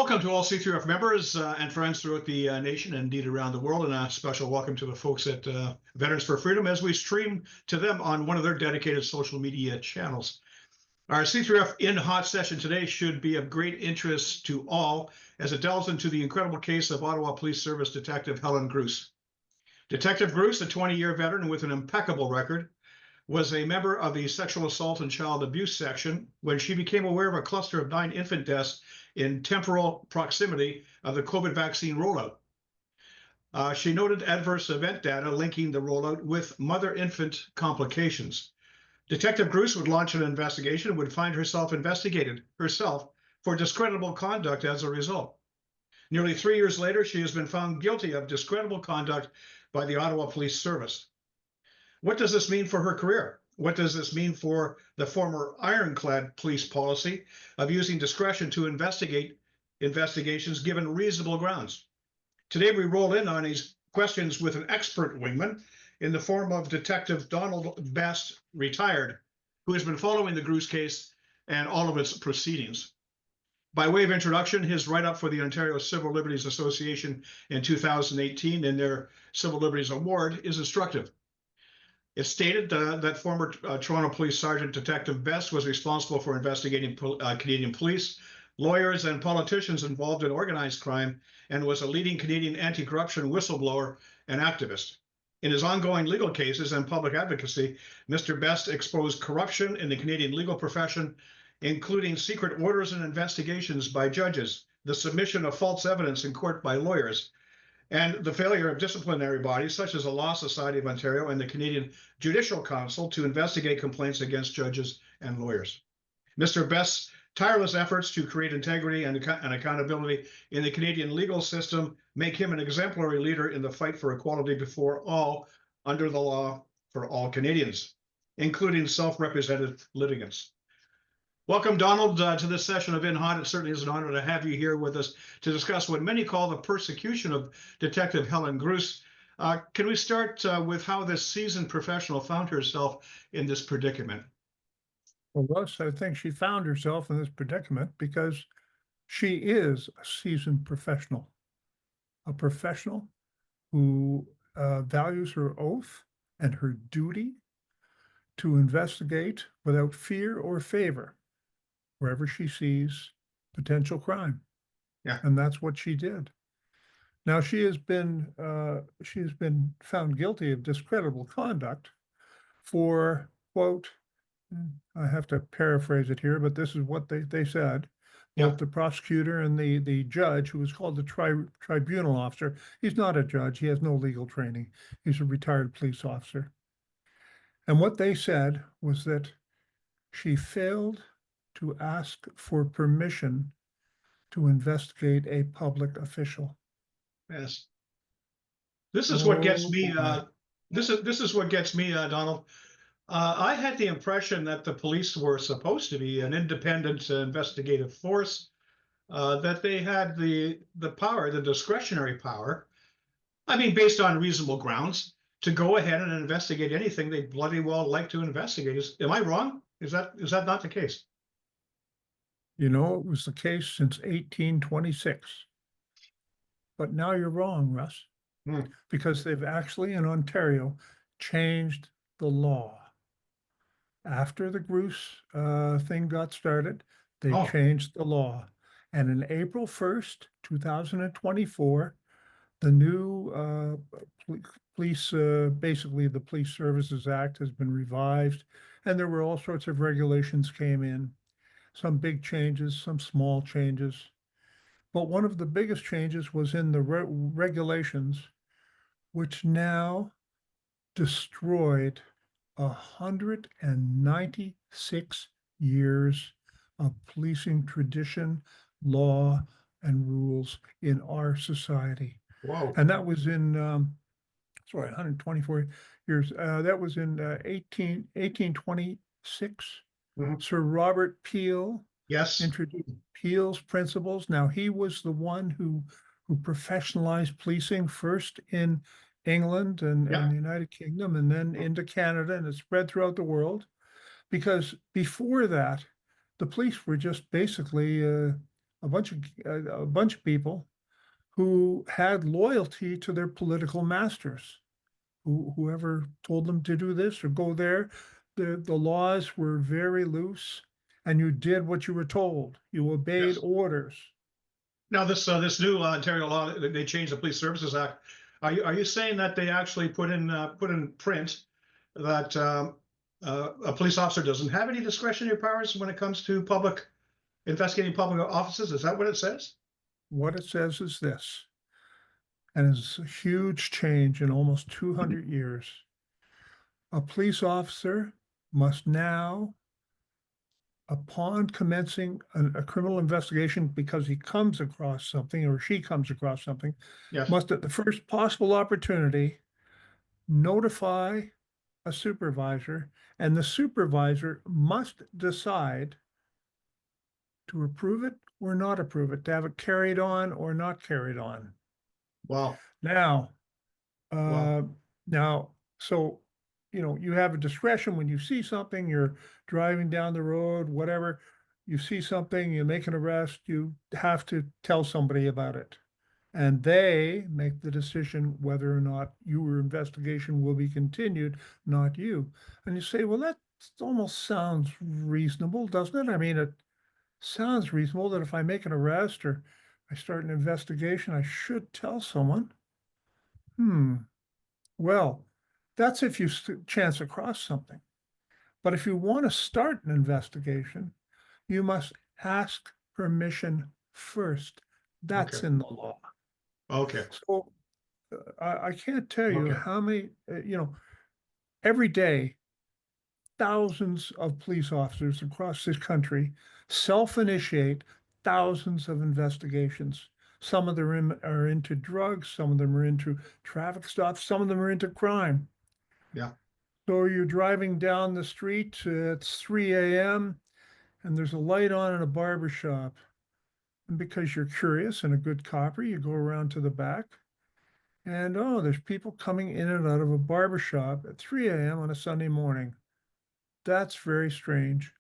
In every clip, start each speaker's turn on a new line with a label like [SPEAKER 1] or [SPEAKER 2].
[SPEAKER 1] Welcome to all C3RF members and friends throughout the nation and indeed around the world, and a special welcome to the folks at Veterans for Freedom as we stream to them on one of their dedicated social media channels. Our C3RF in hot session today should be of great interest to all as it delves into the incredible case of Ottawa Police Service Detective Helen Grus. Detective Grus, a 20-year veteran with an impeccable record, was a member of the sexual assault and child abuse section when she became aware of a cluster of 9 infant deaths in temporal proximity of the COVID vaccine rollout. She noted adverse event data linking the rollout with mother-infant complications. Detective Grus would launch an investigation and would find herself investigated for discreditable conduct as a result. Nearly 3 years later, she has been found guilty of discreditable conduct by the Ottawa Police Service. What does this mean for her career? What does this mean for the former ironclad police policy of using discretion to investigate investigations given reasonable grounds? Today, we roll in on these questions with an expert wingman in the form of Detective Donald Best, retired, who has been following the Grus case and all of its proceedings. By way of introduction, his write-up for the Ontario Civil Liberties Association in 2018 in their Civil Liberties Award is instructive. It stated that former Toronto Police Sergeant Detective Best was responsible for investigating Canadian police, lawyers, and politicians involved in organized crime, and was a leading Canadian anti-corruption whistleblower and activist. In his ongoing legal cases and public advocacy, Mr. Best exposed corruption in the Canadian legal profession, including secret orders and investigations by judges, the submission of false evidence in court by lawyers, and the failure of disciplinary bodies such as the Law Society of Ontario and the Canadian Judicial Council to investigate complaints against judges and lawyers. Mr. Best's tireless efforts to create integrity and accountability in the Canadian legal system make him an exemplary leader in the fight for equality before all under the law for all Canadians, including self-represented litigants. Welcome, Donald, to this session of In Hot. It certainly is an honor to have you here with us to discuss what many call the persecution of Detective Helen Grus. Can we start with how this seasoned professional found herself in this predicament?
[SPEAKER 2] Well, Russ, I think she found herself in this predicament because she is a seasoned professional, a professional who values her oath and her duty to investigate without fear or favor wherever she sees potential crime.
[SPEAKER 1] Yeah.
[SPEAKER 2] And that's what she did. Now she has been found guilty of discreditable conduct for, quote, I have to paraphrase it here, but this is what they said.
[SPEAKER 1] Yeah.
[SPEAKER 2] Both the prosecutor and the judge, who was called the tribunal officer. He's not a judge. He has no legal training. He's a retired police officer. And what they said was that she failed to ask for permission to investigate a public official.
[SPEAKER 1] Yes. This is what gets me.
[SPEAKER 2] boy.
[SPEAKER 1] This is what gets me, Donald. I had the impression that the police were supposed to be an independent investigative force, that they had the power, the discretionary power, I mean, based on reasonable grounds, to go ahead and investigate anything they bloody well like to investigate. Am I wrong? Is that not the case?
[SPEAKER 2] You know, it was the case since 1826. But now you're wrong, Russ, because they've actually in Ontario changed the law. After the Grus thing got started, they changed the law. And in April 1st, 2024, the new police, basically the Police Services Act has been revised, and there were all sorts of regulations came in, some big changes, some small changes. But one of the biggest changes was in the regulations, which now destroyed 196 years of policing tradition, law, and rules in our society.
[SPEAKER 1] Wow.
[SPEAKER 2] And that was in, 124 years. That was in 1826. Sir Robert Peel introduced Peel's principles. Now, he was the one who professionalized policing first in England and the United Kingdom, and then into Canada, and it spread throughout the world. Because before that, the police were just basically a bunch of people who had loyalty to their political masters. Whoever told them to do this or go there, the laws were very loose, and you did what you were told. You obeyed
[SPEAKER 1] Yes.
[SPEAKER 2] orders.
[SPEAKER 1] Now, this new Ontario law, they changed the Police Services Act. Are you saying that they actually put in print that a police officer doesn't have any discretionary powers when it comes to investigating public offices? Is that what it says?
[SPEAKER 2] What it says is this, and it's a huge change in almost 200 years. A police officer must now, upon commencing a criminal investigation, because he comes across something or she comes across something,
[SPEAKER 1] Yes.
[SPEAKER 2] must at the first possible opportunity notify a supervisor, and the supervisor must decide to approve it or not approve it, to have it carried on or not carried on.
[SPEAKER 1] Wow.
[SPEAKER 2] Now,
[SPEAKER 1] Wow.
[SPEAKER 2] so, you have a discretion when you see something, you're driving down the road, whatever, you see something, you make an arrest, you have to tell somebody about it. And they make the decision whether or not your investigation will be continued, not you. And you say, well, that almost sounds reasonable, doesn't it? I mean, it sounds reasonable that if I make an arrest or I start an investigation, I should tell someone. Well, that's if you chance across something. But if you want to start an investigation, you must ask permission first. That's
[SPEAKER 1] Okay.
[SPEAKER 2] in the law.
[SPEAKER 1] Okay.
[SPEAKER 2] So I can't tell you
[SPEAKER 1] Okay.
[SPEAKER 2] how many, every day, thousands of police officers across this country self-initiate thousands of investigations. Some of them are into drugs, some of them are into traffic stops, some of them are into crime.
[SPEAKER 1] Yeah.
[SPEAKER 2] So you're driving down the street, it's 3 a.m., and there's a light on in a barber shop. And because you're curious and a good copper, you go around to the back, and oh, there's people coming in and out of a barber shop at 3 a.m. on a Sunday morning. That's very strange.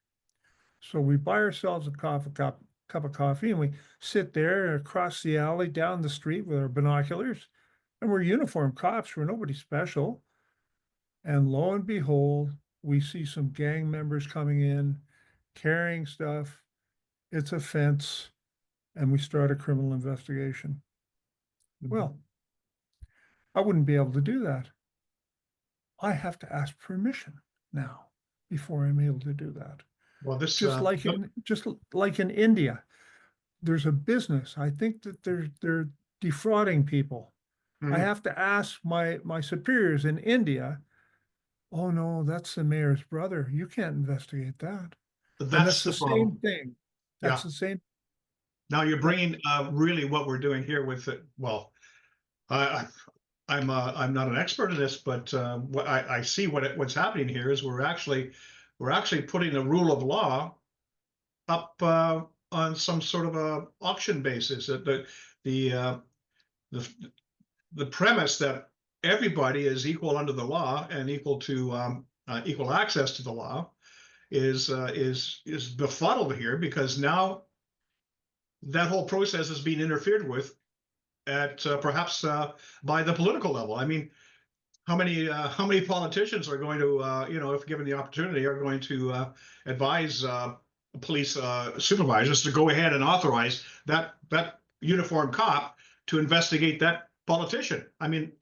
[SPEAKER 2] So we buy ourselves a cup of coffee, and we sit there across the alley down the street with our binoculars, and we're uniformed cops. We're nobody special. And lo and behold, we see some gang members coming in, carrying stuff. It's a fence, and we start a criminal investigation. Well, I wouldn't be able to do that. I have to ask permission now before I'm able to do that.
[SPEAKER 1] Well, this
[SPEAKER 2] Just like in India, there's a business. I think that they're defrauding people. I have to ask my superiors in India. Oh no, that's the mayor's brother. You can't investigate that. And
[SPEAKER 1] that's
[SPEAKER 2] that's
[SPEAKER 1] the
[SPEAKER 2] the same
[SPEAKER 1] problem.
[SPEAKER 2] thing.
[SPEAKER 1] Yeah.
[SPEAKER 2] That's the same.
[SPEAKER 1] Now you're bringing really what we're doing here with it. Well, I'm not an expert in this, but what I see what's happening here is we're actually putting a rule of law up on some sort of a auction basis. The the premise that everybody is equal under the law and equal to equal access to the law is befuddled here, because now that whole process is being interfered with at perhaps by the political level. I mean, how many politicians are going to if given the opportunity, are going to advise police supervisors to go ahead and authorize that uniformed cop to investigate that politician? I mean,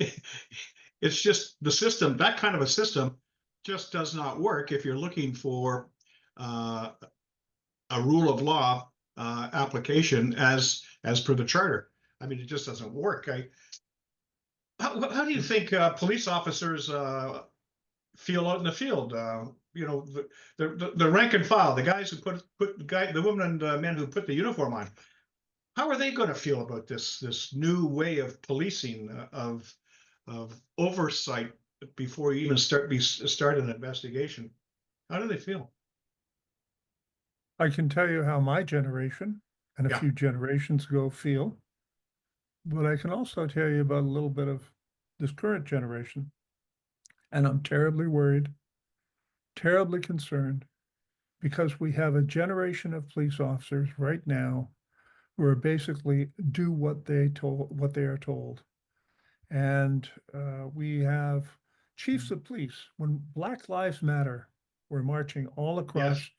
[SPEAKER 1] it's just the system. That kind of a system just does not work if you're looking for a rule of law application as per the charter. I mean, it just doesn't work. How do you think police officers feel out in the field? The rank and file, the guys who the women and men who put the uniform on. How are they going to feel about this new way of policing, of oversight before you even start an investigation? How do they feel?
[SPEAKER 2] I can tell you how my generation and a
[SPEAKER 1] Yeah.
[SPEAKER 2] few generations ago feel, but I can also tell you about a little bit of this current generation. And I'm terribly worried, terribly concerned, because we have a generation of police officers right now who are basically do what they are told. And we have chiefs of police. When Black Lives Matter were marching all across
[SPEAKER 1] Yes.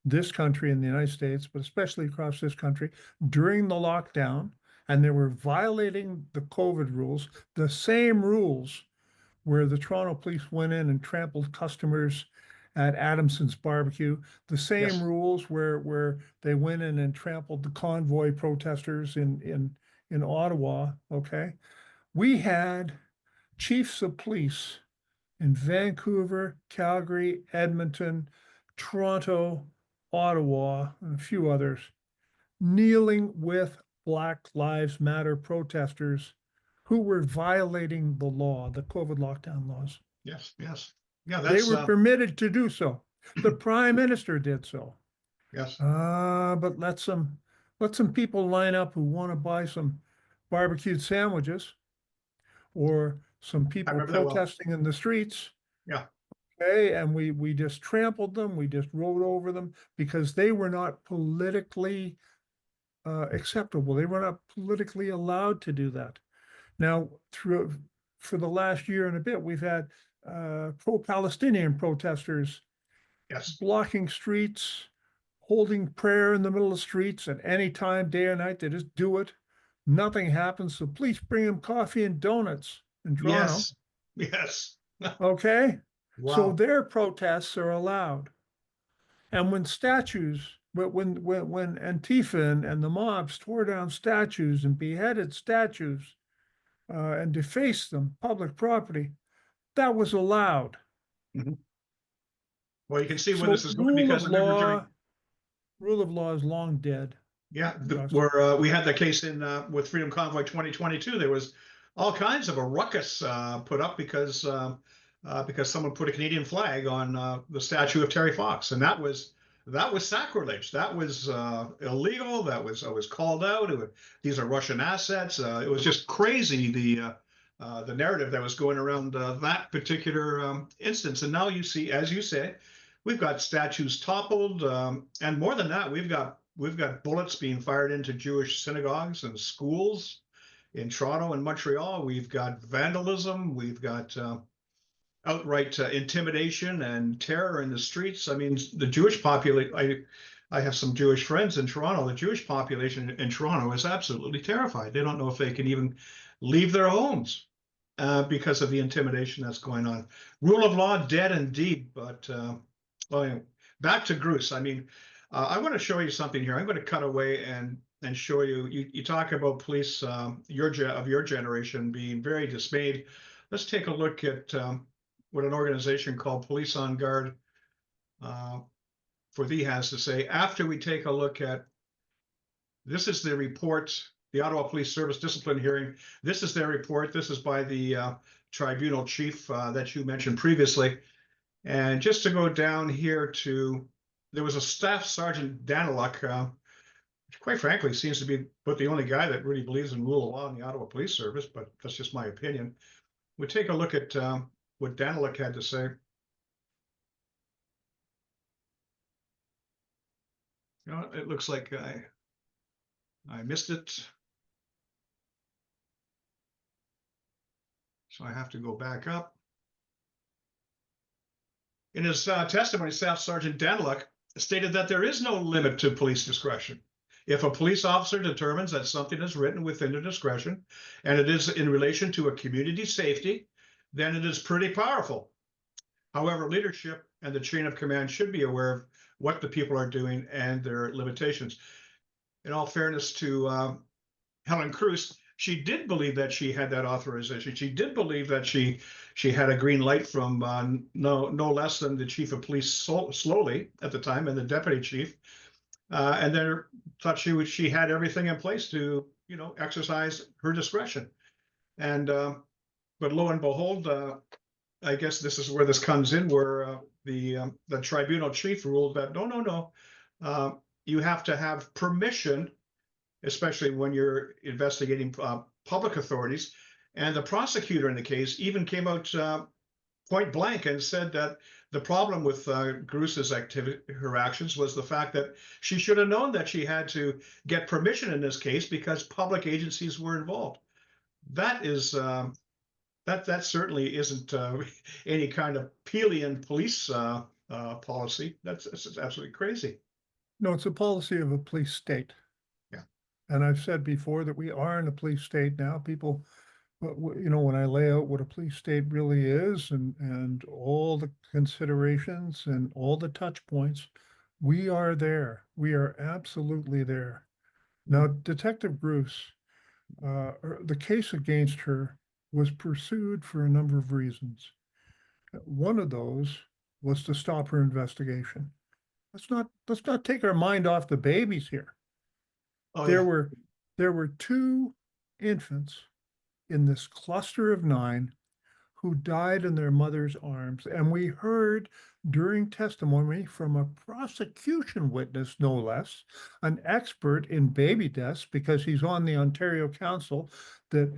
[SPEAKER 2] this country in the United States, but especially across this country during the lockdown, and they were violating the COVID rules, the same rules where the Toronto police went in and trampled customers at Adamson's barbecue, the same
[SPEAKER 1] Yes.
[SPEAKER 2] rules where they went in and trampled the convoy protesters in Ottawa. Okay. We had chiefs of police in Vancouver, Calgary, Edmonton, Toronto, Ottawa, and a few others, kneeling with Black Lives Matter protesters who were violating the law, the COVID lockdown laws.
[SPEAKER 1] Yes. Yes. Yeah.
[SPEAKER 2] They
[SPEAKER 1] That's
[SPEAKER 2] were permitted to do so. The Prime Minister did so.
[SPEAKER 1] yes.
[SPEAKER 2] But let some people line up who want to buy some barbecued sandwiches, or some
[SPEAKER 1] I
[SPEAKER 2] people
[SPEAKER 1] remember that well.
[SPEAKER 2] protesting in the streets.
[SPEAKER 1] Yeah.
[SPEAKER 2] Okay, and we just trampled them, we just rode over them because they were not politically acceptable. They were not politically allowed to do that. Now, for the last year and a bit, we've had pro-Palestinian protesters
[SPEAKER 1] Yes.
[SPEAKER 2] blocking streets, holding prayer in the middle of the streets at any time, day or night. They just do it. Nothing happens. The police bring them coffee and donuts in Toronto.
[SPEAKER 1] Yes. Yes.
[SPEAKER 2] Okay.
[SPEAKER 1] Wow.
[SPEAKER 2] So their protests are allowed. And when Antifa and the mobs tore down statues and beheaded statues and defaced them, public property, that was allowed.
[SPEAKER 1] Mhm. Well, you can see where
[SPEAKER 2] So
[SPEAKER 1] this is going because I remember during,
[SPEAKER 2] rule of law is long dead.
[SPEAKER 1] yeah,
[SPEAKER 2] Yes.
[SPEAKER 1] where we had the case in with Freedom Convoy 2022. There was all kinds of a ruckus put up because someone put a Canadian flag on the statue of Terry Fox, and that was sacrilege. That was illegal. I was called out. These are Russian assets. It was just crazy the narrative that was going around that particular instance. And now you see, as you say, we've got statues toppled, and more than that, we've got bullets being fired into Jewish synagogues and schools in Toronto and Montreal. We've got vandalism. We've got outright intimidation and terror in the streets. I mean, the Jewish population. I have some Jewish friends in Toronto. The Jewish population in Toronto is absolutely terrified. They don't know if they can even leave their homes because of the intimidation that's going on. Rule of law dead indeed. But well, back to Grus. I mean, I want to show you something here. I'm going to cut away and show you. You talk about police of your generation being very dismayed. Let's take a look at what an organization called Police on Guard for Thee has to say. After we take a look at, this is the report, the Ottawa Police Service discipline hearing. This is their report. This is by the tribunal chief that you mentioned previously. And just to go down here to, there was a Staff Sergeant Daniluk, which quite frankly seems to be but the only guy that really believes in rule of law in the Ottawa Police Service, but that's just my opinion. We take a look at what Daniluk had to say. You know, it looks like I missed it. So I have to go back up. In his testimony, Staff Sergeant Daniluk stated that there is no limit to police discretion. If a police officer determines that something is written within their discretion and it is in relation to a community safety, then it is pretty powerful. However, leadership and the chain of command should be aware of what the people are doing and their limitations. In all fairness to Helen Grus, she did believe that she had that authorization. She did believe that she had a green light from no less than the chief of police Slowly at the time and the deputy chief, and then thought she had everything in place to exercise her discretion. And but lo and behold, I guess this is where this comes in, where the tribunal chief ruled that no, you have to have permission, especially when you're investigating public authorities. And the prosecutor in the case even came out point blank and said that the problem with Grus's her actions was the fact that she should have known that she had to get permission in this case because public agencies were involved. That is that certainly isn't any kind of Pelian police policy. That's absolutely crazy.
[SPEAKER 2] No, it's a policy of a police state.
[SPEAKER 1] Yeah.
[SPEAKER 2] And I've said before that we are in a police state now. People, you know, when I lay out what a police state really is and all the considerations and all the touch points, we are there. We are absolutely there. Now, Detective Grus, the case against her was pursued for a number of reasons. One of those was to stop her investigation. Let's not take our mind off the babies here.
[SPEAKER 1] Oh,
[SPEAKER 2] There
[SPEAKER 1] yeah.
[SPEAKER 2] were 2 infants in this cluster of 9 who died in their mother's arms, and we heard during testimony from a prosecution witness, no less, an expert in baby deaths, because he's on the Ontario Council that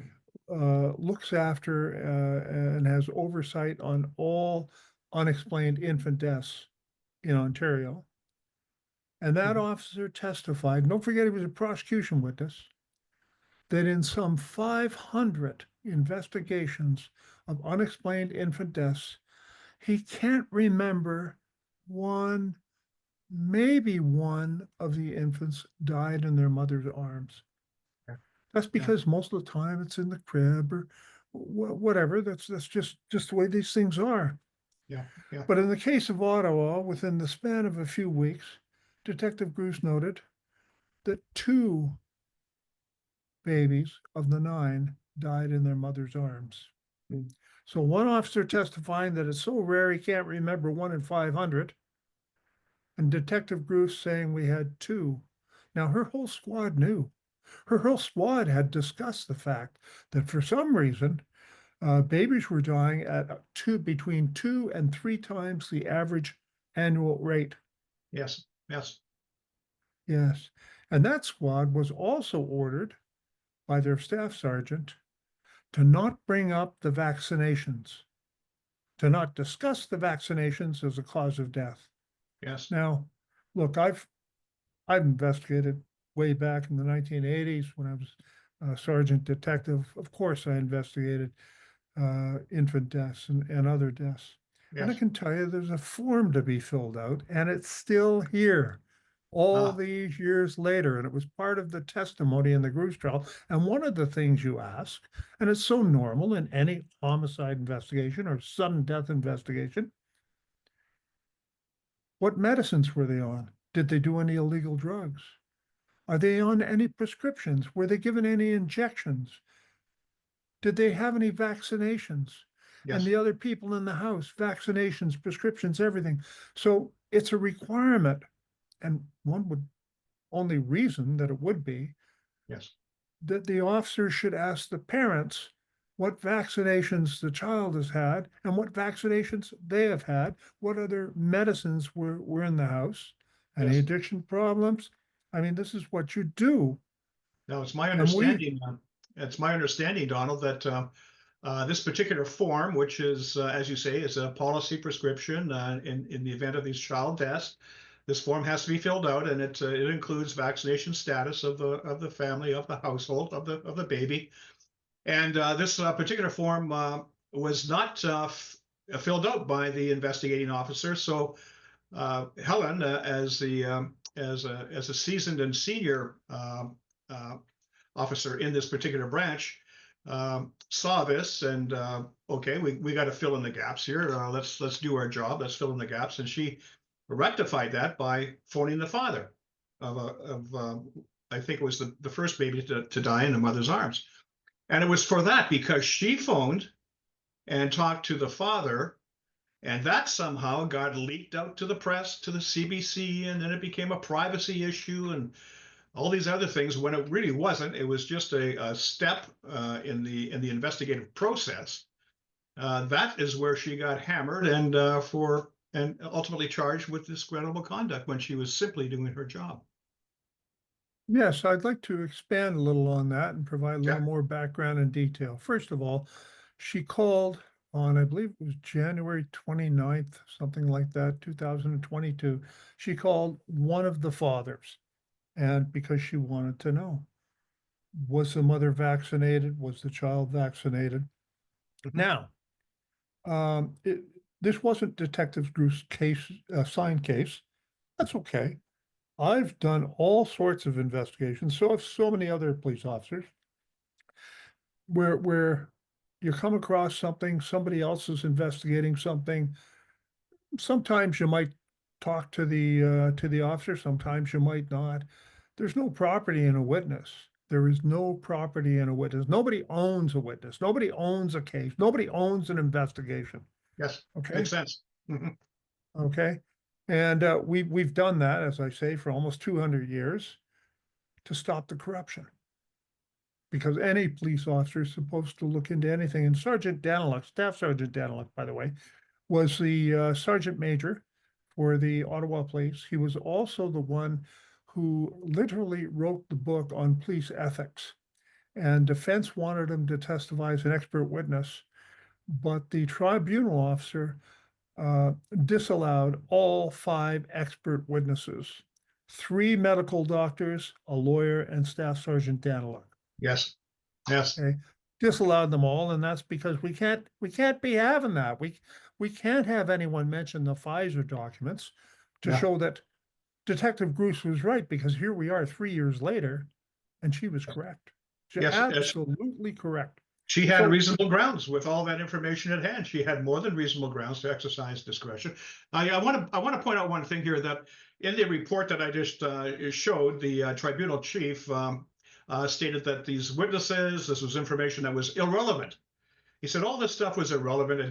[SPEAKER 2] looks after and has oversight on all unexplained infant deaths in Ontario. And that officer testified, don't forget he was a prosecution witness, that in some 500 investigations of unexplained infant deaths, he can't remember one, maybe one of the infants died in their mother's arms.
[SPEAKER 1] Yeah.
[SPEAKER 2] That's because most of the time it's in the crib or whatever. That's just the way these things are.
[SPEAKER 1] Yeah. Yeah.
[SPEAKER 2] But in the case of Ottawa, within the span of a few weeks, Detective Grus noted that 2 babies of the 9 died in their mother's arms. So one officer testifying that it's so rare he can't remember 1 in 500, and Detective Grus saying we had 2. Now her whole squad knew. Her whole squad had discussed the fact that for some reason, babies were dying at between 2 and 3 times the average annual rate.
[SPEAKER 1] Yes. Yes.
[SPEAKER 2] Yes. And that squad was also ordered by their staff sergeant to not bring up the vaccinations, to not discuss the vaccinations as a cause of death.
[SPEAKER 1] Yes.
[SPEAKER 2] Now, look, I've investigated way back in the 1980s when I was a sergeant detective. Of course, I investigated infant deaths and other deaths. And I
[SPEAKER 1] Yes.
[SPEAKER 2] can tell you there's a form to be filled out, and it's still here all these years later. And it was part of the testimony in the Grus trial. And one of the things you ask, and it's so normal in any homicide investigation or sudden death investigation, what medicines were they on? Did they do any illegal drugs? Are they on any prescriptions? Were they given any injections? Did they have any vaccinations?
[SPEAKER 1] Yes.
[SPEAKER 2] And the other people in the house, vaccinations, prescriptions, everything. So it's a requirement. And one would only reason that it would be
[SPEAKER 1] Yes.
[SPEAKER 2] that the officer should ask the parents what vaccinations the child has had and what vaccinations they have had, what other medicines were in the house, any
[SPEAKER 1] Yes.
[SPEAKER 2] addiction problems. I mean, this is what you do.
[SPEAKER 1] Now, it's my
[SPEAKER 2] And
[SPEAKER 1] understanding, Donald, that this particular form, which is, as you say, is a policy prescription in the event of these child deaths, this form has to be filled out, and it includes vaccination status of the family, of the household, of the baby. And this particular form was not filled out by the investigating officer. So Helen, as a seasoned and senior officer in this particular branch, saw this and okay, we got to fill in the gaps here. Let's do our job. Let's fill in the gaps. And she rectified that by phoning the father of I think it was the first baby to die in the mother's arms. And it was for that, because she phoned and talked to the father, and that somehow got leaked out to the press, to the CBC, and then it became a privacy issue and all these other things when it really wasn't. It was just a step in the investigative process. That is where she got hammered and ultimately charged with discreditable conduct when she was simply doing her job.
[SPEAKER 2] Yes, I'd like to expand a little on that and provide a little
[SPEAKER 1] Yeah.
[SPEAKER 2] more background and detail. First of all, she called on, I believe it was January 29th, something like that, 2022. She called one of the fathers, and because she wanted to know, was the mother vaccinated? Was the child vaccinated? Now, this wasn't Detective Grus' case, signed case. That's okay. I've done all sorts of investigations. So have so many other police officers where you come across something, somebody else is investigating something. Sometimes you might talk to the officer, sometimes you might not. There's no property in a witness. There is no property in a witness. Nobody owns a witness. Nobody owns a case. Nobody owns an investigation.
[SPEAKER 1] Yes,
[SPEAKER 2] Okay.
[SPEAKER 1] makes sense. Mhm.
[SPEAKER 2] Okay. And we've done that, as I say, for almost 200 years to stop the corruption. Because any police officer is supposed to look into anything. And Sergeant Daniluk, Staff Sergeant Daniluk, by the way, was the sergeant major for the Ottawa Police. He was also the one who literally wrote the book on police ethics. And defense wanted him to testify as an expert witness, but the tribunal officer disallowed all 5 expert witnesses, 3 medical doctors, a lawyer, and Staff Sergeant Daniluk.
[SPEAKER 1] Yes, yes.
[SPEAKER 2] Okay, disallowed them all, and that's because we can't be having that. We can't have anyone mention the Pfizer documents to
[SPEAKER 1] Yeah.
[SPEAKER 2] show that Detective Grus was right, because here we are 3 years later, and she was correct. She's
[SPEAKER 1] Yes, yes.
[SPEAKER 2] absolutely correct.
[SPEAKER 1] She had
[SPEAKER 2] So-
[SPEAKER 1] reasonable grounds with all that information at hand. She had more than reasonable grounds to exercise discretion. I want to point out one thing here, that in the report that I just showed, the tribunal chief stated that these witnesses, this was information that was irrelevant. He said all this stuff was irrelevant.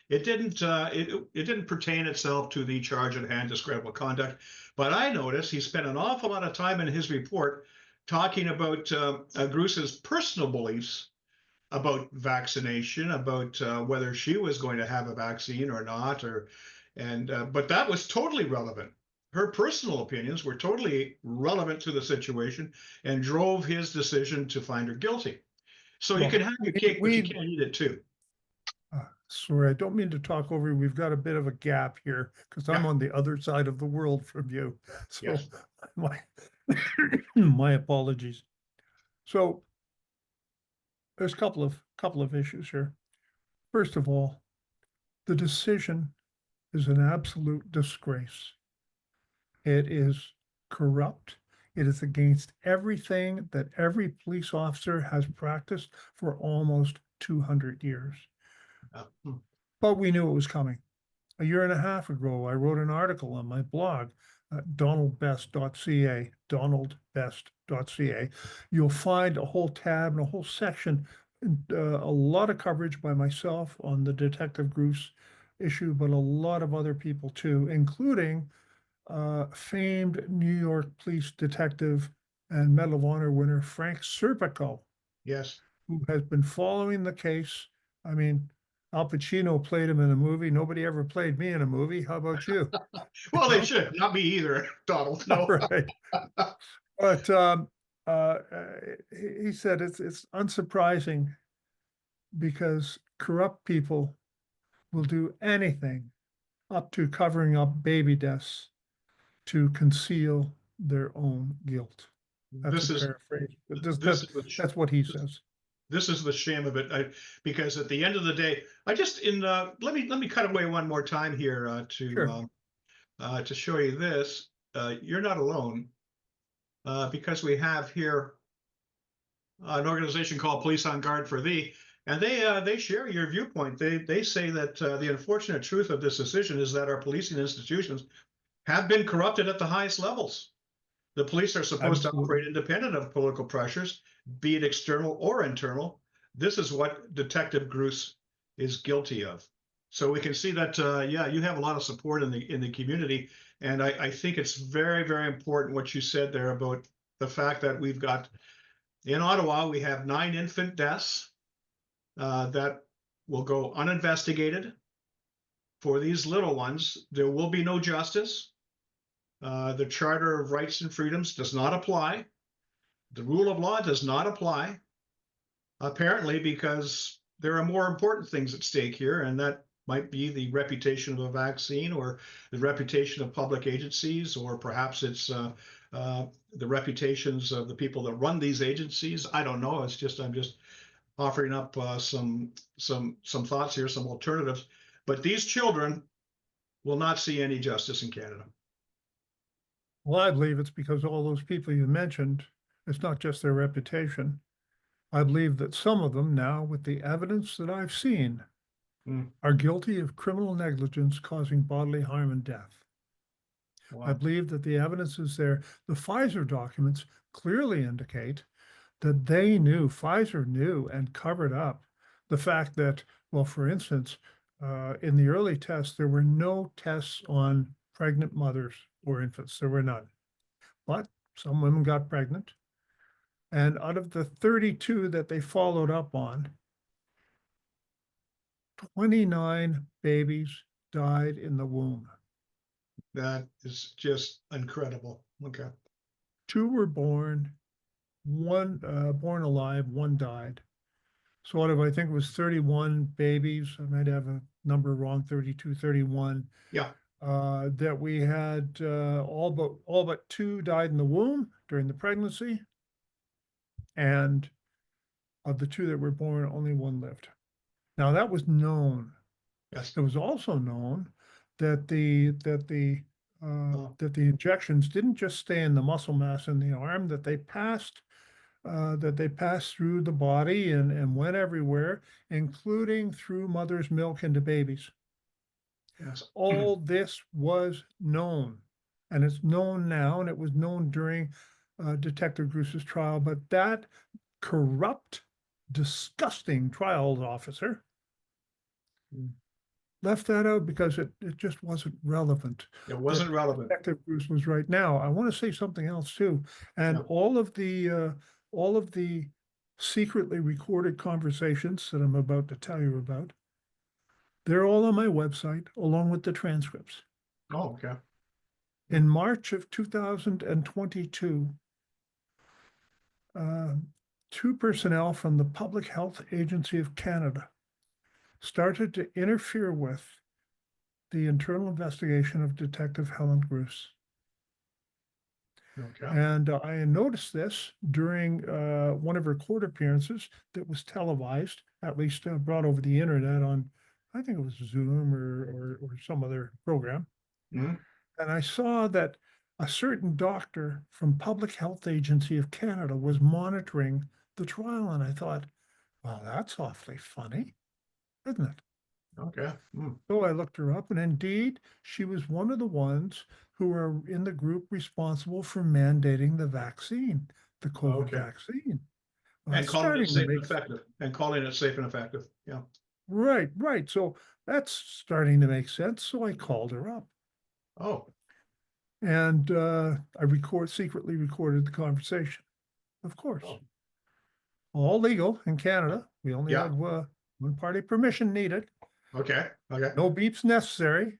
[SPEAKER 1] It didn't pertain itself to the charge at hand, discreditable conduct. But I noticed he spent an awful lot of time in his report talking about Grus's personal beliefs about vaccination, about whether she was going to have a vaccine or not, but that was totally relevant. Her personal opinions were totally relevant to the situation and drove his decision to find her guilty. So you can have your cake, but you can't eat it too.
[SPEAKER 2] Sorry, I don't mean to talk over you. We've got a bit of a gap here because I'm on the other side of the world from you. So
[SPEAKER 1] Yes.
[SPEAKER 2] my apologies. So there's a couple of issues here. First of all, the decision is an absolute disgrace. It is corrupt. It is against everything that every police officer has practiced for almost 200 years. But we knew it was coming. A year and a half ago, I wrote an article on my blog, donaldbest.ca, donaldbest.ca. You'll find a whole tab and a whole section, a lot of coverage by myself on the Detective Grus issue, but a lot of other people too, including famed New York police detective and Medal of Honor winner Frank Serpico.
[SPEAKER 1] Yes.
[SPEAKER 2] Who has been following the case. I mean, Al Pacino played him in a movie. Nobody ever played me in a movie. How about you?
[SPEAKER 1] Well, they should. Not me either, Donald. No.
[SPEAKER 2] Right. But he said it's unsurprising because corrupt people will do anything up to covering up baby deaths to conceal their own guilt. That's a paraphrase, but that's what he says.
[SPEAKER 1] This is the shame of it, because at the end of the day, let me cut away one more time here to show you this. You're not alone, because we have here an organization called Police on Guard for Thee, and they share your viewpoint. They say that the unfortunate truth of this decision is that our policing institutions have been corrupted at the highest levels. The police are supposed to operate independent of political pressures, be it external or internal. This is what Detective Grus is guilty of. So we can see that, yeah, you have a lot of support in the community. And I think it's very, very important what you said there about the fact that we've got, in Ottawa, we have 9 infant deaths that will go uninvestigated. For these little ones, there will be no justice. The Charter of Rights and Freedoms does not apply. The rule of law does not apply, apparently because there are more important things at stake here, and that might be the reputation of a vaccine, or the reputation of public agencies, or perhaps it's the reputations of the people that run these agencies. I don't know. I'm just offering up some thoughts here, some alternatives. But these children will not see any justice in Canada.
[SPEAKER 2] Well, I believe it's because all those people you mentioned, it's not just their reputation. I believe that some of them now, with the evidence that I've seen, are guilty of criminal negligence causing bodily harm and death.
[SPEAKER 1] Wow.
[SPEAKER 2] I believe that the evidence is there. The Pfizer documents clearly indicate that Pfizer knew and covered up the fact that, well, for instance, in the early tests, there were no tests on pregnant mothers or infants. There were none. But some women got pregnant. And out of the 32 that they followed up on, 29 babies died in the womb.
[SPEAKER 1] That is just incredible. Okay.
[SPEAKER 2] 2 were born, one born alive, 1 died. So out of, I think it was 31 babies, I might have a number wrong, 32, 31.
[SPEAKER 1] Yeah.
[SPEAKER 2] That we had all but 2 died in the womb during the pregnancy. And of the 2 that were born, only 1 lived. Now that was known.
[SPEAKER 1] Yes.
[SPEAKER 2] It was also known that the injections didn't just stay in the muscle mass in the arm, that they passed through the body and went everywhere, including through mother's milk into babies.
[SPEAKER 1] Yes.
[SPEAKER 2] All this was known, and it's known now, and it was known during Detective Grus's trial. But that corrupt, disgusting trial officer left that out because it just wasn't relevant.
[SPEAKER 1] It wasn't relevant.
[SPEAKER 2] Detective Grus was right. Now, I want to say something else too. And
[SPEAKER 1] Yeah.
[SPEAKER 2] all of the secretly recorded conversations that I'm about to tell you about, they're all on my website, along with the transcripts.
[SPEAKER 1] Oh, okay.
[SPEAKER 2] In March of 2022, 2 personnel from the Public Health Agency of Canada started to interfere with the internal investigation of Detective Helen Grus.
[SPEAKER 1] Okay.
[SPEAKER 2] And I noticed this during one of her court appearances that was televised, at least brought over the internet on, I think it was Zoom or some other program.
[SPEAKER 1] Mhm.
[SPEAKER 2] And I saw that a certain doctor from Public Health Agency of Canada was monitoring the trial. And I thought, well, that's awfully funny, isn't it?
[SPEAKER 1] Okay.
[SPEAKER 2] So I looked her up, and indeed, she was one of the ones who were in the group responsible for mandating the vaccine, the COVID
[SPEAKER 1] Okay.
[SPEAKER 2] vaccine. Well,
[SPEAKER 1] And
[SPEAKER 2] it's
[SPEAKER 1] calling it
[SPEAKER 2] starting to
[SPEAKER 1] safe and
[SPEAKER 2] make
[SPEAKER 1] effective. And calling it safe and effective. Yeah.
[SPEAKER 2] right. So that's starting to make sense. So I called her up,
[SPEAKER 1] Oh,
[SPEAKER 2] and I secretly recorded the conversation. Of course,
[SPEAKER 1] Oh.
[SPEAKER 2] all legal in Canada. We only
[SPEAKER 1] Yeah.
[SPEAKER 2] have one party permission needed.
[SPEAKER 1] okay. Okay.
[SPEAKER 2] No beeps necessary.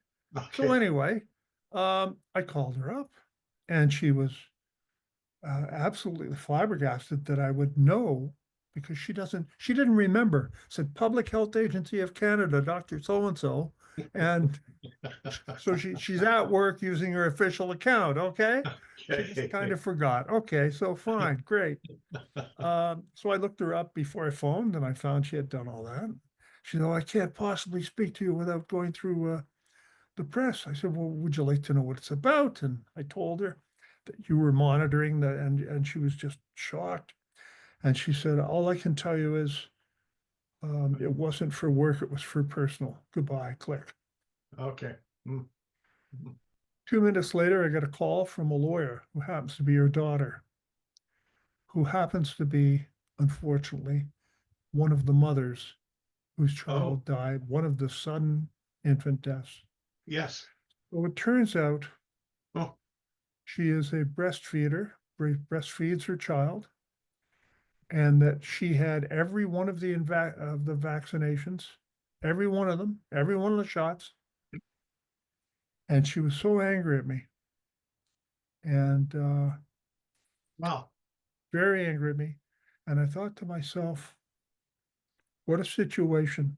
[SPEAKER 2] So
[SPEAKER 1] Okay.
[SPEAKER 2] anyway, I called her up, and she was absolutely flabbergasted that I would know, because she didn't remember. Said Public Health Agency of Canada, Dr. So-and-so. And so she's at work using her official account. Okay. She just kind of forgot. Okay. So fine. Great. So I looked her up before I phoned, and I found she had done all that. She said, "Oh, I can't possibly speak to you without going through the press." I said, "Well, would you like to know what it's about?" And I told her that you were monitoring and she was just shocked. And she said, "All I can tell you is it wasn't for work, it was for personal. Goodbye, click."
[SPEAKER 1] Okay.
[SPEAKER 2] 2 minutes later, I got a call from a lawyer who happens to be her daughter, who happens to be, unfortunately, one of the mothers whose child died, one of the sudden infant deaths.
[SPEAKER 1] Yes.
[SPEAKER 2] So it turns out
[SPEAKER 1] Oh,
[SPEAKER 2] she is a breastfeeder, breastfeeds her child, and that she had every one of the vaccinations, every one of them, every one of the shots. And she was so angry at me, and
[SPEAKER 1] wow.
[SPEAKER 2] very angry at me. And I thought to myself, What a situation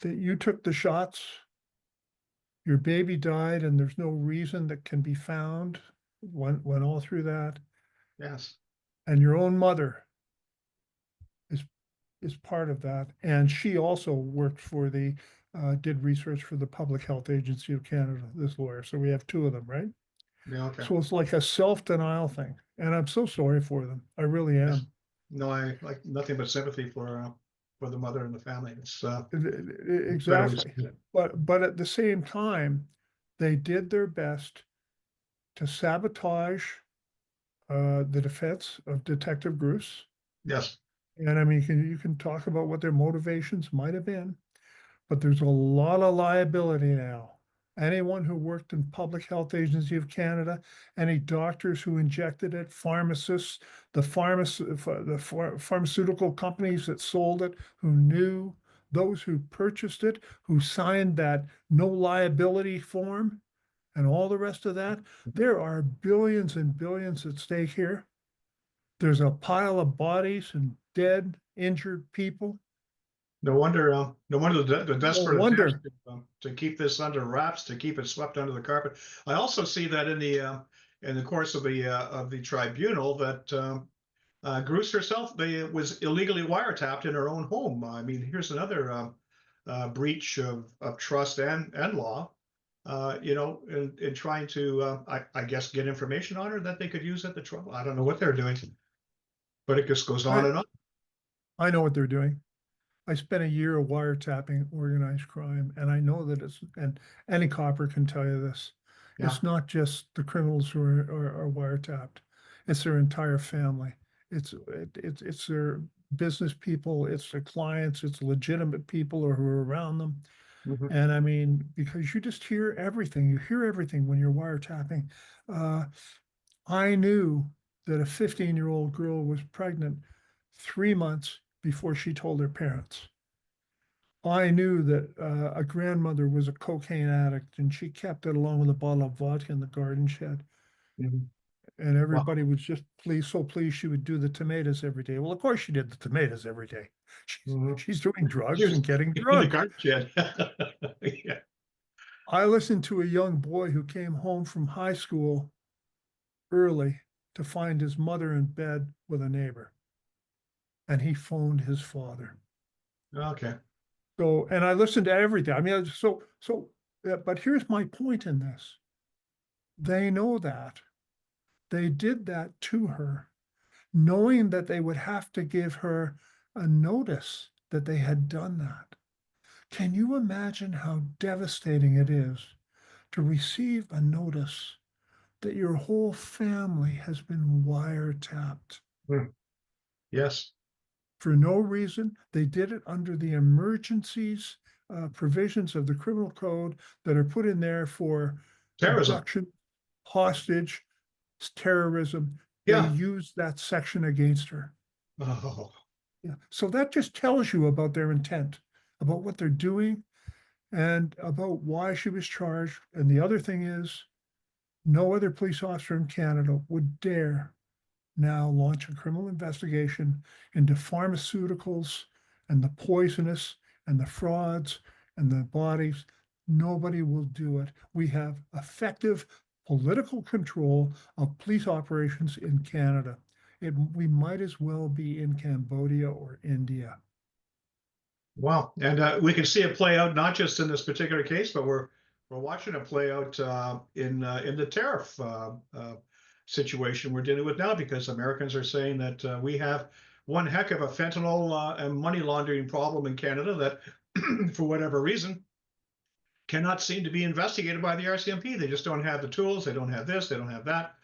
[SPEAKER 2] that you took the shots, your baby died, and there's no reason that can be found, went all through that,
[SPEAKER 1] Yes.
[SPEAKER 2] and your own mother is part of that. And she also worked for did research for the Public Health Agency of Canada, this lawyer. So we have two of them, right?
[SPEAKER 1] Yeah. Okay.
[SPEAKER 2] So it's like a self-denial thing. And I'm so sorry for them. I really
[SPEAKER 1] Yes.
[SPEAKER 2] am.
[SPEAKER 1] No, I like nothing but sympathy for the mother and the family. It's incredibly
[SPEAKER 2] Exactly.
[SPEAKER 1] sad.
[SPEAKER 2] But at the same time, they did their best to sabotage the defense of Detective Grus.
[SPEAKER 1] Yes.
[SPEAKER 2] And I mean, you can talk about what their motivations might have been, but there's a lot of liability now. Anyone who worked in Public Health Agency of Canada, any doctors who injected it, pharmacists, the pharmaceutical companies that sold it, who knew, those who purchased it, who signed that no liability form, and all the rest of that. There are billions and billions at stake here. There's a pile of bodies and dead, injured people.
[SPEAKER 1] No wonder the
[SPEAKER 2] No
[SPEAKER 1] desperate attempts
[SPEAKER 2] wonder.
[SPEAKER 1] to keep this under wraps, to keep it swept under the carpet. I also see that in the course of the tribunal that Grus herself was illegally wiretapped in her own home. I mean, here's another breach of trust and law. In trying to, I guess, get information on her that they could use at the trial. I don't know what they're doing, but it just goes on
[SPEAKER 2] I,
[SPEAKER 1] and on.
[SPEAKER 2] I know what they're doing. I spent a year of wiretapping organized crime, and I know that and any copper can tell you this.
[SPEAKER 1] Yeah.
[SPEAKER 2] It's not just the criminals who are wiretapped. It's their entire family. It's their business people, it's their clients, it's legitimate people or who are around them.
[SPEAKER 1] Mhm.
[SPEAKER 2] And I mean, because you just hear everything. You hear everything when you're wiretapping. I knew that a 15-year-old girl was pregnant 3 months before she told her parents. I knew that a grandmother was a cocaine addict and she kept it along with a bottle of vodka in the garden shed.
[SPEAKER 1] Mhm.
[SPEAKER 2] And
[SPEAKER 1] Wow.
[SPEAKER 2] everybody was just so pleased she would do the tomatoes every day. Well, of course she did the tomatoes every day. She's doing drugs and getting
[SPEAKER 1] In the
[SPEAKER 2] drunk.
[SPEAKER 1] garden shed. Yeah.
[SPEAKER 2] I listened to a young boy who came home from high school early to find his mother in bed with a neighbor. And he phoned his father.
[SPEAKER 1] Okay.
[SPEAKER 2] So, and I listened to everything. I mean, but here's my point in this. They know that. They did that to her, knowing that they would have to give her a notice that they had done that. Can you imagine how devastating it is to receive a notice that your whole family has been wiretapped?
[SPEAKER 1] Yes.
[SPEAKER 2] For no reason? They did it under the emergencies provisions of the criminal code that are put in there for
[SPEAKER 1] Terrorism.
[SPEAKER 2] abduction, hostage, terrorism. They
[SPEAKER 1] Yeah.
[SPEAKER 2] used that section against her.
[SPEAKER 1] Oh.
[SPEAKER 2] Yeah. So that just tells you about their intent, about what they're doing, and about why she was charged. And the other thing is, no other police officer in Canada would dare now launch a criminal investigation into pharmaceuticals and the poisonous and the frauds and the bodies. Nobody will do it. We have effective political control of police operations in Canada. We might as well be in Cambodia or India.
[SPEAKER 1] Wow. And we can see it play out not just in this particular case, but we're watching it play out in the tariff situation we're dealing with now, because Americans are saying that we have one heck of a fentanyl and money laundering problem in Canada that, for whatever reason, cannot seem to be investigated by the RCMP. They just don't have the tools. They don't have this. They don't have that.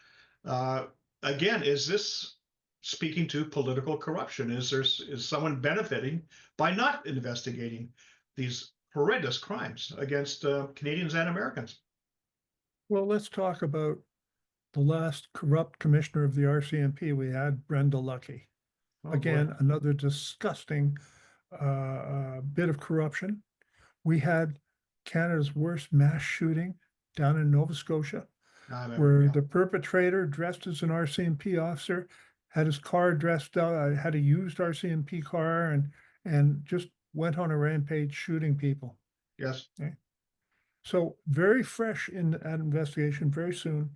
[SPEAKER 1] Again, is this speaking to political corruption? Is someone benefiting by not investigating these horrendous crimes against Canadians and Americans?
[SPEAKER 2] Well, let's talk about the last corrupt commissioner of the RCMP we had, Brenda Lucki.
[SPEAKER 1] Oh,
[SPEAKER 2] Again,
[SPEAKER 1] boy.
[SPEAKER 2] another disgusting bit of corruption. We had Canada's worst mass shooting down in Nova Scotia, where
[SPEAKER 1] Yeah.
[SPEAKER 2] the perpetrator, dressed as an RCMP officer, had his car dressed up, had a used RCMP car, and just went on a rampage shooting people.
[SPEAKER 1] Yes.
[SPEAKER 2] Okay? So very fresh in that investigation, very soon.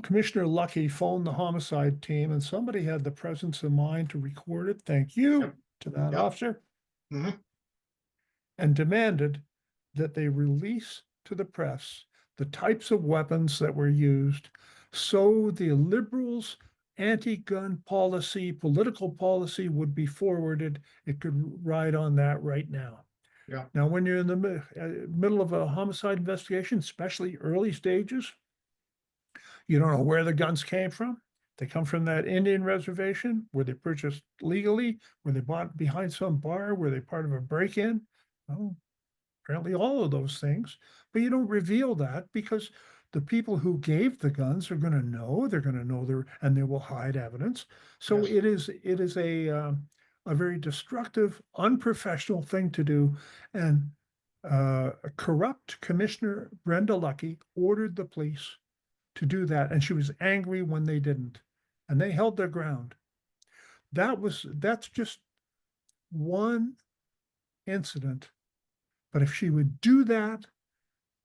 [SPEAKER 2] Commissioner Lucky phoned the homicide team, and somebody had the presence of mind to record it. Thank you
[SPEAKER 1] Yep.
[SPEAKER 2] to that
[SPEAKER 1] Yep.
[SPEAKER 2] officer.
[SPEAKER 1] Mhm.
[SPEAKER 2] And demanded that they release to the press the types of weapons that were used, so the liberals' anti-gun policy, political policy would be forwarded. It could ride on that right now.
[SPEAKER 1] Yeah.
[SPEAKER 2] Now, when you're in the middle of a homicide investigation, especially early stages, you don't know where the guns came from. They come from that Indian reservation. Were they purchased legally? Were they bought behind some bar? Were they part of a break-in? Well, apparently all of those things. But you don't reveal that because the people who gave the guns are going to know. They're going to know and they will hide evidence. So
[SPEAKER 1] Yes.
[SPEAKER 2] it is a very destructive, unprofessional thing to do. And a corrupt Commissioner Brenda Lucky ordered the police to do that, and she was angry when they didn't, and they held their ground. That's just one incident, but if she would do that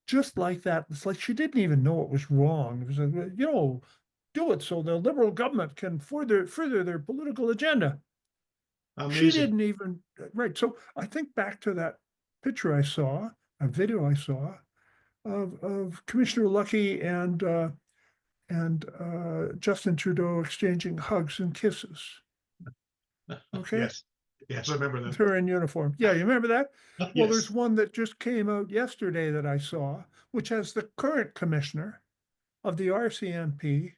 [SPEAKER 2] just like that, it's like she didn't even know it was wrong. It was like, do it so the liberal government can further their political agenda. She
[SPEAKER 1] Amazing.
[SPEAKER 2] didn't even, right. So I think back to that picture I saw, a video I saw of Commissioner Lucky and Justin Trudeau exchanging hugs and kisses. Okay.
[SPEAKER 1] Yes. Yes, I remember
[SPEAKER 2] With
[SPEAKER 1] that.
[SPEAKER 2] her in uniform. Yeah, you remember that? Well,
[SPEAKER 1] Yes.
[SPEAKER 2] there's one that just came out yesterday that I saw, which has the current commissioner of the RCMP,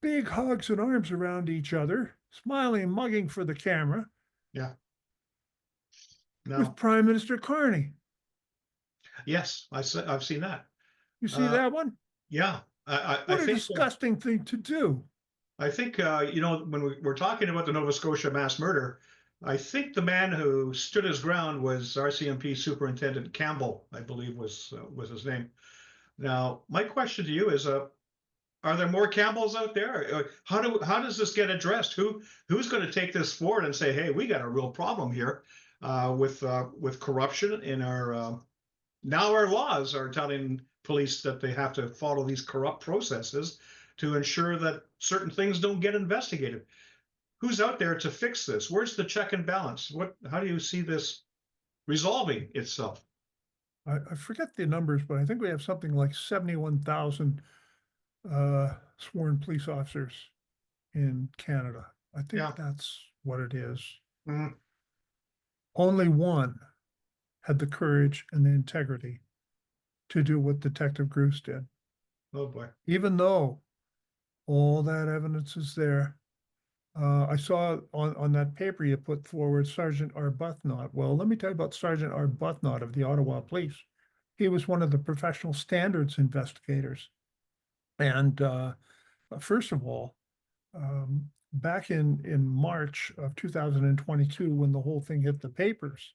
[SPEAKER 2] big hugs and arms around each other, smiling, mugging for the camera.
[SPEAKER 1] Yeah.
[SPEAKER 2] With
[SPEAKER 1] No.
[SPEAKER 2] Prime Minister Carney.
[SPEAKER 1] Yes, I've seen that.
[SPEAKER 2] You see that one?
[SPEAKER 1] Yeah. I
[SPEAKER 2] What a
[SPEAKER 1] think
[SPEAKER 2] disgusting thing to do.
[SPEAKER 1] when we're talking about the Nova Scotia mass murder, I think the man who stood his ground was RCMP Superintendent Campbell, I believe was his name. Now, my question to you is, are there more Campbells out there? How does this get addressed? Who's going to take this forward and say, hey, we got a real problem here with corruption in our now our laws are telling police that they have to follow these corrupt processes to ensure that certain things don't get investigated. Who's out there to fix this? Where's the check and balance? How do you see this resolving itself?
[SPEAKER 2] I forget the numbers, but I think we have something like 71,000 sworn police officers in Canada. I think
[SPEAKER 1] Yeah.
[SPEAKER 2] that's what it is.
[SPEAKER 1] Mhm.
[SPEAKER 2] Only one had the courage and the integrity to do what Detective Grus did.
[SPEAKER 1] Oh boy.
[SPEAKER 2] Even though all that evidence is there. I saw on that paper you put forward Sergeant Arbuthnot. Well, let me tell you about Sergeant Arbuthnot of the Ottawa Police. He was one of the professional standards investigators. And first of all, back in March of 2022, when the whole thing hit the papers,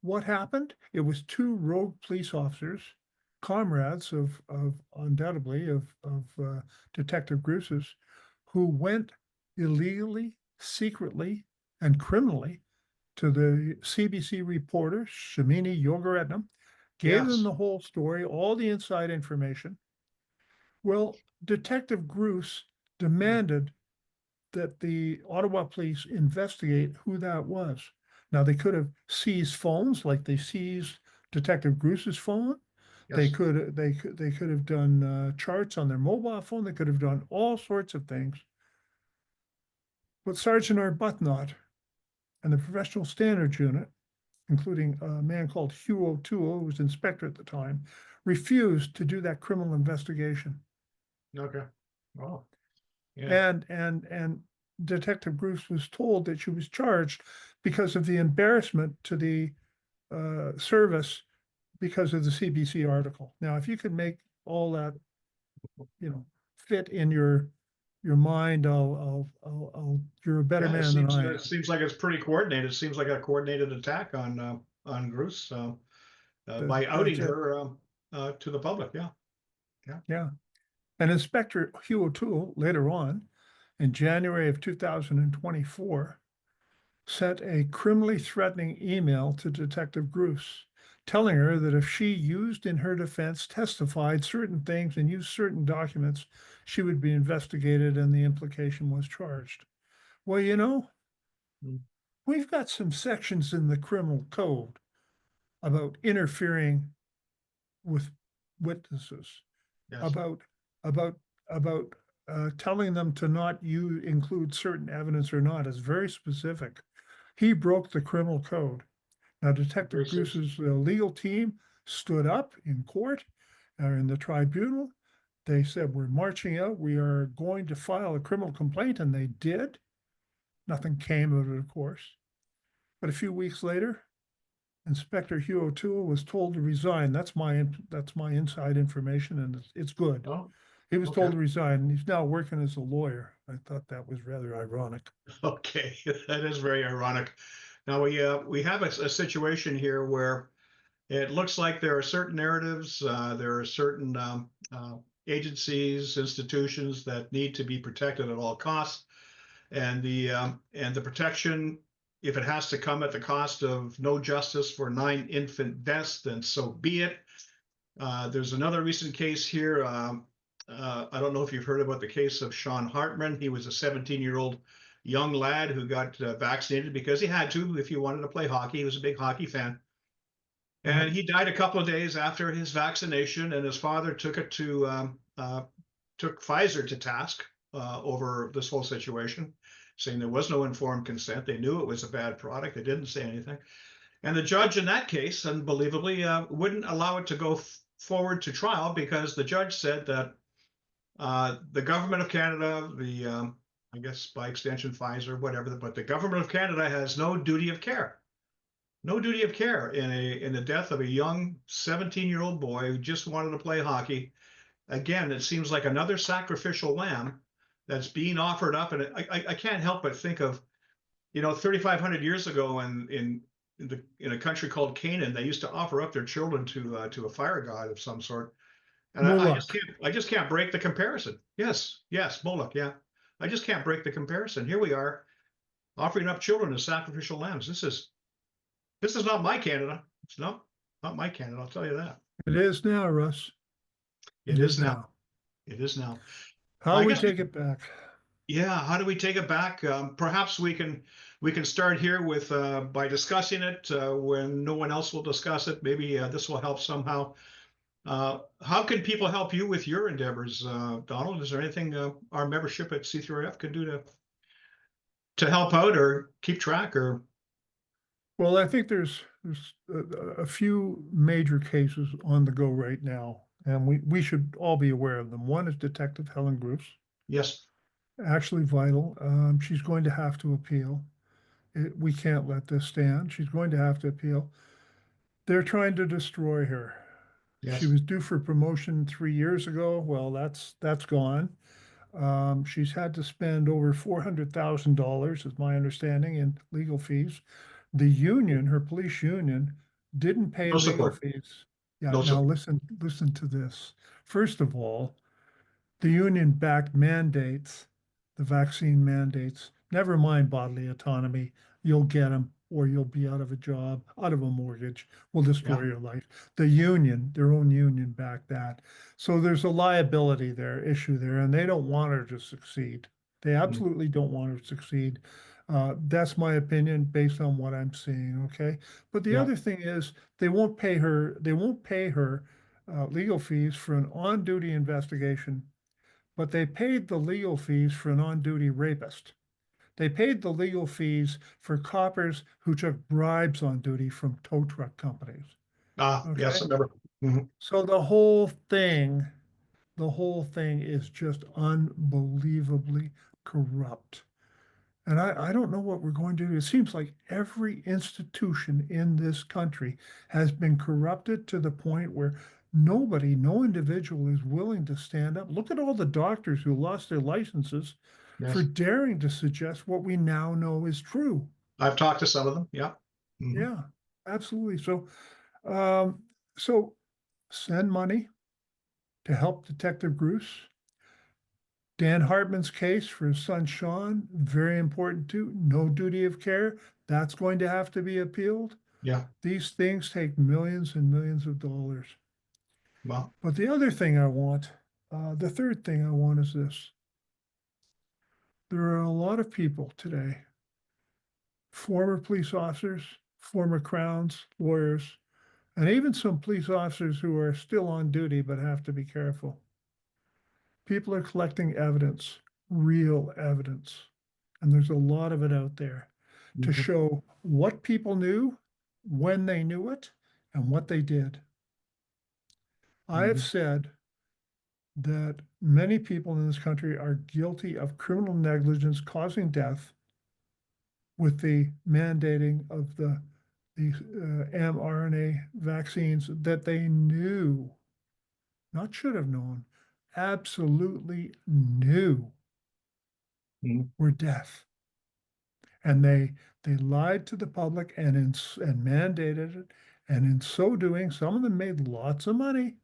[SPEAKER 2] what happened? It was two rogue police officers, comrades of undoubtedly of Detective Grus's, who went illegally, secretly, and criminally to the CBC reporter, Shamini Yogaratnam, gave them
[SPEAKER 1] Yes.
[SPEAKER 2] the whole story, all the inside information. Well, Detective Grus demanded that the Ottawa police investigate who that was. Now, they could have seized phones like they seized Detective Grus's phone. They
[SPEAKER 1] Yes.
[SPEAKER 2] could have done charts on their mobile phone. They could have done all sorts of things. But Sergeant Arbuthnot and the Professional Standards Unit, including a man called Hugh O'Toole, who was inspector at the time, refused to do that criminal investigation.
[SPEAKER 1] Okay. Oh. Yeah.
[SPEAKER 2] And Detective Grus was told that she was charged because of the embarrassment to the service because of the CBC article. Now, if you could make all that, fit in your mind, you're a better
[SPEAKER 1] Yeah.
[SPEAKER 2] man than I am.
[SPEAKER 1] It seems like it's pretty coordinated. It seems like a coordinated attack on Grus by outing her to the public. Yeah.
[SPEAKER 2] Yeah. And Inspector Hugh O'Toole later on in January of 2024, sent a criminally threatening email to Detective Grus, telling her that if she used in her defense, testified certain things, and used certain documents, she would be investigated and the implication was charged. Well, you know,
[SPEAKER 1] Mm.
[SPEAKER 2] we've got some sections in the criminal code about interfering with witnesses,
[SPEAKER 1] Yes.
[SPEAKER 2] about about about telling them to not include certain evidence or not. Is very specific. He broke the criminal code. Now, Detective
[SPEAKER 1] Very serious.
[SPEAKER 2] Grus's legal team stood up in court or in the tribunal. They said, we're marching out. We are going to file a criminal complaint, and they did. Nothing came of it, of course. But a few weeks later, Inspector Hugh O'Toole was told to resign. That's my inside information, and it's good.
[SPEAKER 1] Oh,
[SPEAKER 2] He was
[SPEAKER 1] okay.
[SPEAKER 2] told to resign, and he's now working as a lawyer. I thought that was rather ironic.
[SPEAKER 1] Okay, that is very ironic. Now we have a situation here where it looks like there are certain narratives, there are certain agencies, institutions that need to be protected at all costs, and the protection, if it has to come at the cost of no justice for 9 infant deaths, then so be it. There's another recent case here. I don't know if you've heard about the case of Sean Hartman. He was a 17-year-old young lad who got vaccinated because he had to if he wanted to play hockey. He was a big hockey fan. And he died a couple of days after his vaccination, and his father took Pfizer to task over this whole situation, saying there was no informed consent. They knew it was a bad product. They didn't say anything. And the judge in that case, unbelievably, wouldn't allow it to go forward to trial because the judge said that the government of Canada, I guess by extension Pfizer, whatever, but the government of Canada has no duty of care. No duty of care in the death of a young 17-year-old boy who just wanted to play hockey. Again, it seems like another sacrificial lamb that's being offered up, and I can't help but think of, 3,500 years ago in a country called Canaan, they used to offer up their children to a fire god of some sort, and I just can't break the comparison. Yes, Moloch, yeah, I just can't break the comparison. Here we are offering up children as sacrificial lambs. This is not my Canada. It's not my Canada. I'll tell you that.
[SPEAKER 2] It is now, Russ.
[SPEAKER 1] It is now. It is now.
[SPEAKER 2] How do we take it back?
[SPEAKER 1] Yeah, how do we take it back? Perhaps we can start here with by discussing it when no one else will discuss it. Maybe this will help somehow. How can people help you with your endeavors, Donald? Is there anything our membership at C3RF can do to help out or keep track or?
[SPEAKER 2] Well, I think there's a few major cases on the go right now, and we should all be aware of them. One is Detective Helen Grus.
[SPEAKER 1] Yes.
[SPEAKER 2] Actually vital. She's going to have to appeal. We can't let this stand. She's going to have to appeal. They're trying to destroy her.
[SPEAKER 1] Yes.
[SPEAKER 2] She was due for promotion 3 years ago. Well, that's gone. She's had to spend over $400,000, is my understanding, in legal fees. The union, her police union, didn't pay
[SPEAKER 1] No
[SPEAKER 2] legal
[SPEAKER 1] support.
[SPEAKER 2] fees. Yeah,
[SPEAKER 1] No
[SPEAKER 2] now
[SPEAKER 1] support.
[SPEAKER 2] listen to this. First of all, the union-backed mandates, the vaccine mandates, never mind bodily autonomy, you'll get them or you'll be out of a job, out of a mortgage, will destroy your life. The union, their own union backed that. So there's a liability issue there, and they don't want her to succeed. They absolutely don't want her to succeed. That's my opinion based on what I'm seeing, okay? But the other thing is they won't pay her legal fees for an on-duty investigation, but they paid the legal fees for an on-duty rapist. They paid the legal fees for coppers who took bribes on duty from tow truck companies.
[SPEAKER 1] Yes,
[SPEAKER 2] Okay.
[SPEAKER 1] I remember. Mhm.
[SPEAKER 2] So the whole thing is just unbelievably corrupt. And I don't know what we're going to do. It seems like every institution in this country has been corrupted to the point where no individual is willing to stand up. Look at all the doctors who lost their licenses for
[SPEAKER 1] Yes.
[SPEAKER 2] daring to suggest what we now know is true.
[SPEAKER 1] I've talked to some of them. Yeah.
[SPEAKER 2] Yeah, absolutely. So send money to help Detective Grus. Dan Hartman's case for his son Sean, very important too. No duty of care. That's going to have to be appealed.
[SPEAKER 1] Yeah.
[SPEAKER 2] These things take millions and millions of dollars.
[SPEAKER 1] Well,
[SPEAKER 2] But the other thing I want, the third thing I want is this. There are a lot of people today, former police officers, former crowns, lawyers, and even some police officers who are still on duty but have to be careful. People are collecting evidence, real evidence, and there's a lot of it out there to show what people knew, when they knew it, and what they did. I have said that many people in this country are guilty of criminal negligence causing death with the mandating of the mRNA vaccines that they knew, not should have known, absolutely knew were death. And they lied to the public and mandated it. And in so doing, some of them made lots of money.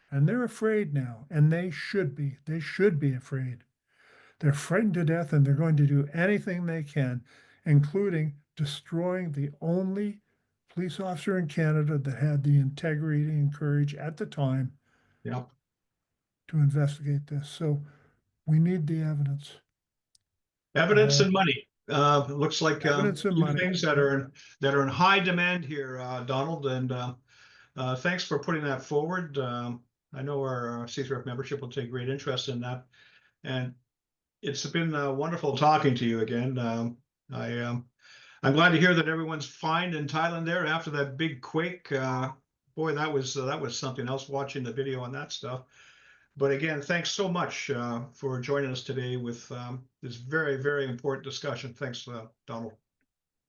[SPEAKER 2] And they're afraid now, and they should be. They should be afraid. They're frightened to death, and they're going to do anything they can, including destroying the only police officer in Canada that had the integrity and courage at the time to investigate this. So we need the evidence.
[SPEAKER 1] Evidence and money. Looks like
[SPEAKER 2] Evidence and
[SPEAKER 1] two
[SPEAKER 2] money.
[SPEAKER 1] things that are in high demand here, Donald. And thanks for putting that forward. I know our C3RF membership will take great interest in that. And it's been wonderful talking to you again. I'm glad to hear that everyone's fine in Thailand there after that big quake. Boy, that was something else, watching the video on that stuff. But again, thanks so much for joining us today with this very, very important discussion. Thanks, Donald.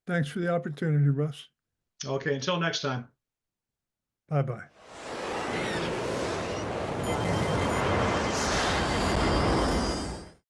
[SPEAKER 2] Thanks for the opportunity, Russ.
[SPEAKER 1] Okay, until next time.
[SPEAKER 2] Bye-bye.